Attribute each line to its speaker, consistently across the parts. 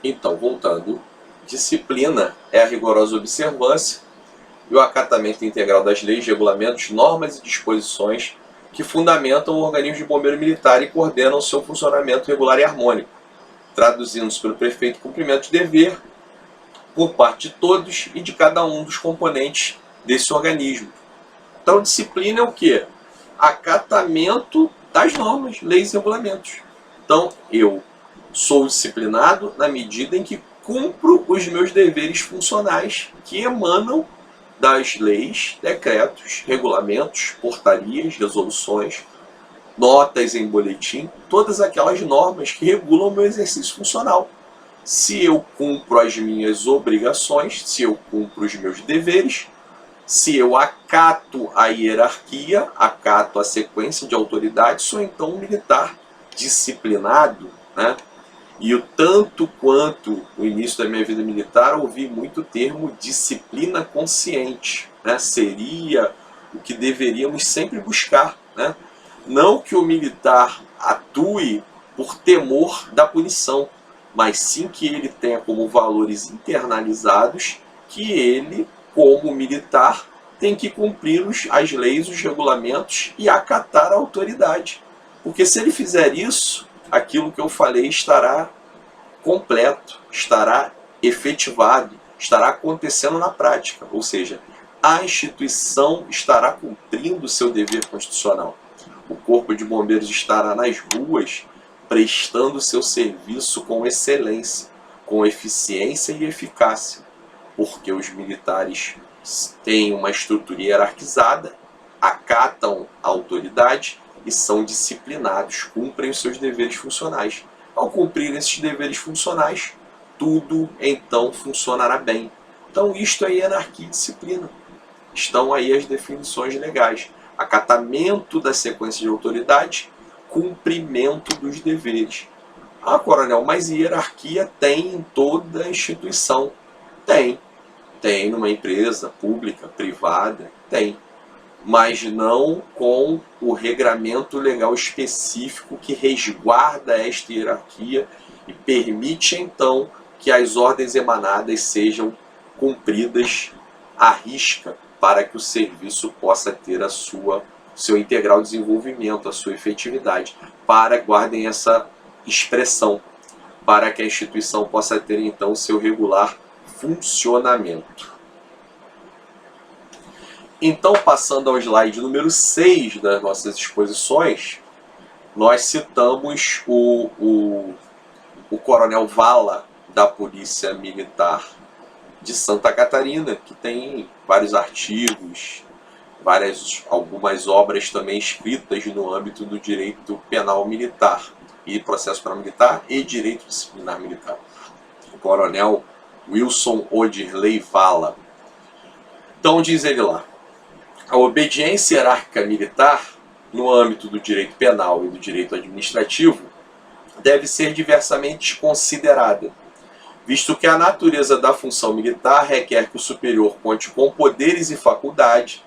Speaker 1: Então, voltando, disciplina é a rigorosa observância e o acatamento integral das leis, regulamentos, normas e disposições que fundamentam o organismo de bombeiro militar e coordenam seu funcionamento regular e harmônico, traduzindo-se pelo prefeito cumprimento de dever por parte de todos e de cada um dos componentes desse organismo. Então, disciplina é o quê? Acatamento das normas, leis e regulamentos. Então, eu sou disciplinado na medida em que cumpro os meus deveres funcionais que emanam das leis, decretos, regulamentos, portarias, resoluções, notas em boletim, todas aquelas normas que regulam o meu exercício funcional. Se eu cumpro as minhas obrigações, se eu cumpro os meus deveres, se eu acato a hierarquia, acato a sequência de autoridade, sou então um militar disciplinado, né? E o tanto quanto no início da minha vida militar ouvi muito o termo disciplina consciente, né? Seria o que deveríamos sempre buscar, né? Não que o militar atue por temor da punição, mas sim que ele tenha como valores internalizados que ele, como militar, tem que cumprir as leis, os regulamentos e acatar a autoridade. Porque se ele fizer isso, aquilo que eu falei estará completo, estará efetivado, estará acontecendo na prática. Ou seja, a instituição estará cumprindo o seu dever constitucional. O Corpo de Bombeiros estará nas ruas prestando seu serviço com excelência, com eficiência e eficácia, porque os militares têm uma estrutura hierarquizada, acatam a autoridade e são disciplinados, cumprem os seus deveres funcionais. Ao cumprir esses deveres funcionais, tudo então funcionará bem. Então isto é hierarquia e disciplina. Estão aí as definições legais. Acatamento da sequência de autoridade, cumprimento dos deveres. Ah, coronel, mas hierarquia tem em toda a instituição. Tem. Tem numa empresa pública, privada, tem. Mas não com o regramento legal específico que resguarda esta hierarquia e permite então que as ordens emanadas sejam cumpridas à risca para que o serviço possa ter seu integral desenvolvimento, a sua efetividade. Guardem essa expressão, para que a instituição possa ter então o seu regular funcionamento. Então, passando ao slide número 6 das nossas exposições, nós citamos o coronel Vala, da Polícia Militar de Santa Catarina, que tem vários artigos, algumas obras também escritas no âmbito do direito penal militar, e processo penal militar e direito disciplinar militar. O coronel Wilson Odirley Vala. Então, diz ele lá: a obediência hierárquica militar, no âmbito do direito penal e do direito administrativo, deve ser diversamente considerada, visto que a natureza da função militar requer que o superior conte com poderes e faculdade,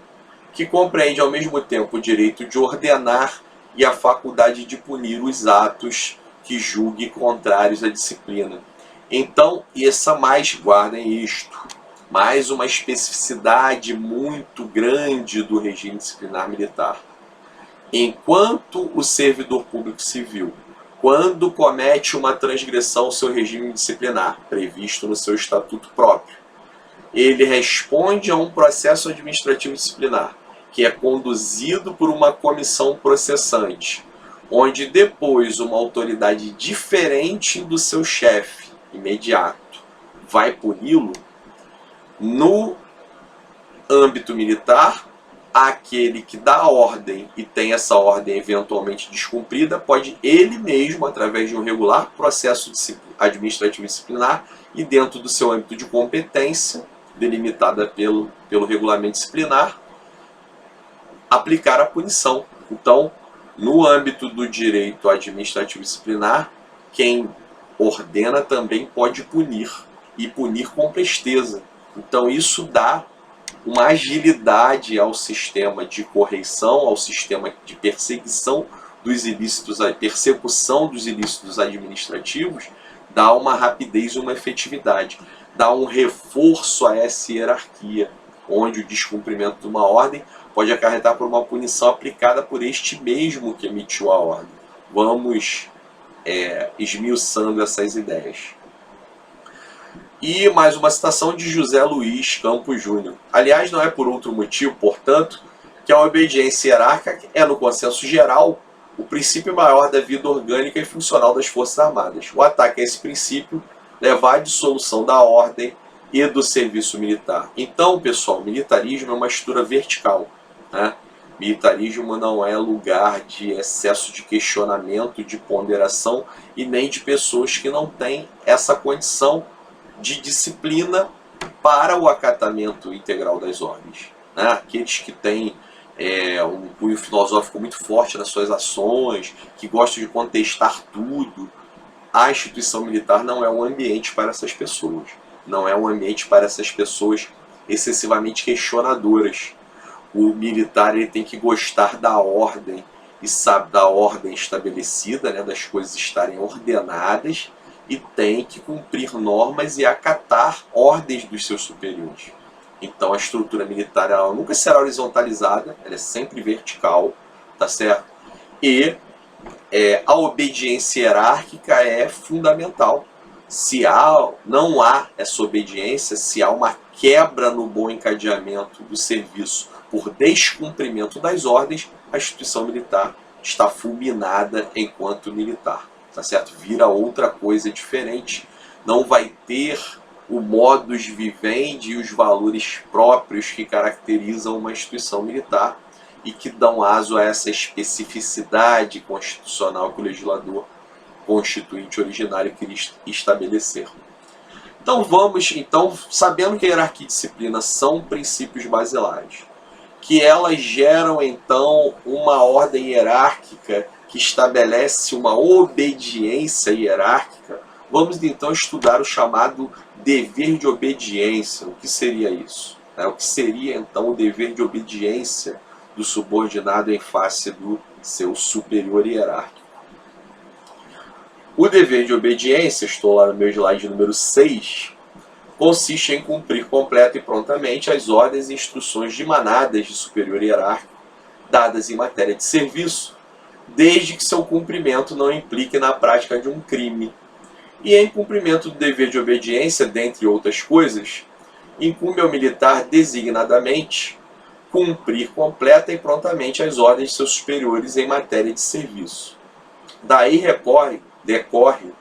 Speaker 1: que compreende ao mesmo tempo o direito de ordenar e a faculdade de punir os atos que julgue contrários à disciplina. Então, guardem isto, mais uma especificidade muito grande do regime disciplinar militar. Enquanto o servidor público civil, quando comete uma transgressão ao seu regime disciplinar, previsto no seu estatuto próprio, ele responde a um processo administrativo disciplinar, que é conduzido por uma comissão processante, onde depois uma autoridade diferente do seu chefe imediato vai puni-lo. No âmbito militar, aquele que dá a ordem e tem essa ordem eventualmente descumprida pode ele mesmo, através de um regular processo administrativo disciplinar e dentro do seu âmbito de competência, delimitada pelo regulamento disciplinar, aplicar a punição. Então, no âmbito do direito administrativo disciplinar, quem ordena também pode punir, e punir com presteza. Então isso dá uma agilidade ao sistema de correição, ao sistema de perseguição dos ilícitos, a persecução dos ilícitos administrativos, dá uma rapidez e uma efetividade, dá um reforço a essa hierarquia, onde o descumprimento de uma ordem pode acarretar por uma punição aplicada por este mesmo que emitiu a ordem. Vamos esmiuçando essas ideias. E mais uma citação de José Luiz Campos Júnior. Aliás, não é por outro motivo, portanto, que a obediência hierárquica é, no consenso geral, o princípio maior da vida orgânica e funcional das Forças Armadas. O ataque a esse princípio leva à dissolução da ordem e do serviço militar. Então, pessoal, militarismo é uma estrutura vertical, né? Militarismo não é lugar de excesso de questionamento, de ponderação e nem de pessoas que não têm essa condição de disciplina para o acatamento integral das ordens, né? Aqueles que têm um cunho filosófico muito forte nas suas ações, que gostam de contestar tudo. A instituição militar não é um ambiente para essas pessoas. Não é um ambiente para essas pessoas excessivamente questionadoras. O militar ele tem que gostar da ordem e sabe da ordem estabelecida, né, das coisas estarem ordenadas, e tem que cumprir normas e acatar ordens dos seus superiores. Então a estrutura militar ela nunca será horizontalizada, ela é sempre vertical, tá certo? E a obediência hierárquica é fundamental. Se não há essa obediência, se há uma quebra no bom encadeamento do serviço por descumprimento das ordens, a instituição militar está fulminada enquanto militar, tá certo? Vira outra coisa diferente, não vai ter o modus vivendi e os valores próprios que caracterizam uma instituição militar e que dão aso a essa especificidade constitucional que o legislador constituinte originário queria estabelecer. Então sabendo que a hierarquia e disciplina são princípios basilares, que elas geram então uma ordem hierárquica que estabelece uma obediência hierárquica, vamos então estudar o chamado dever de obediência. O que seria isso? O que seria então o dever de obediência do subordinado em face do seu superior hierárquico? O dever de obediência, estou lá no meu slide número 6, consiste em cumprir completa e prontamente as ordens e instruções de manadas de superior hierárquico dadas em matéria de serviço, desde que seu cumprimento não implique na prática de um crime. E em cumprimento do dever de obediência, dentre outras coisas, incumbe ao militar designadamente cumprir completa e prontamente as ordens de seus superiores em matéria de serviço. Daí decorre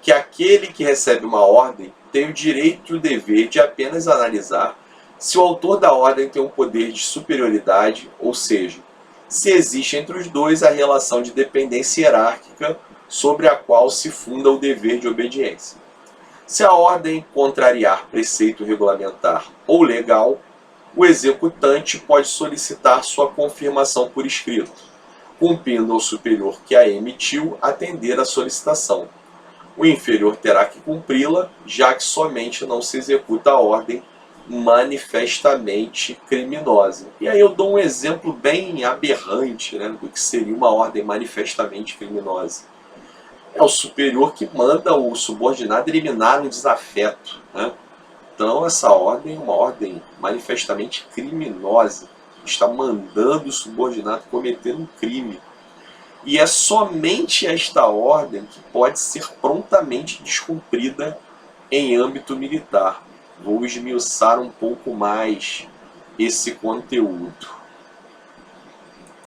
Speaker 1: que aquele que recebe uma ordem tem o direito e o dever de apenas analisar se o autor da ordem tem um poder de superioridade, ou seja, se existe entre os dois a relação de dependência hierárquica sobre a qual se funda o dever de obediência. Se a ordem contrariar preceito regulamentar ou legal, o executante pode solicitar sua confirmação por escrito, cumprindo ao superior que a emitiu atender à solicitação. O inferior terá que cumpri-la, já que somente não se executa a ordem manifestamente criminosa. E aí eu dou um exemplo bem aberrante, né, do que seria uma ordem manifestamente criminosa. É o superior que manda o subordinado eliminar no desafeto, né? Então essa ordem é uma ordem manifestamente criminosa. Está mandando o subordinado cometer um crime. E é somente esta ordem que pode ser prontamente descumprida em âmbito militar. Vou esmiuçar um pouco mais esse conteúdo.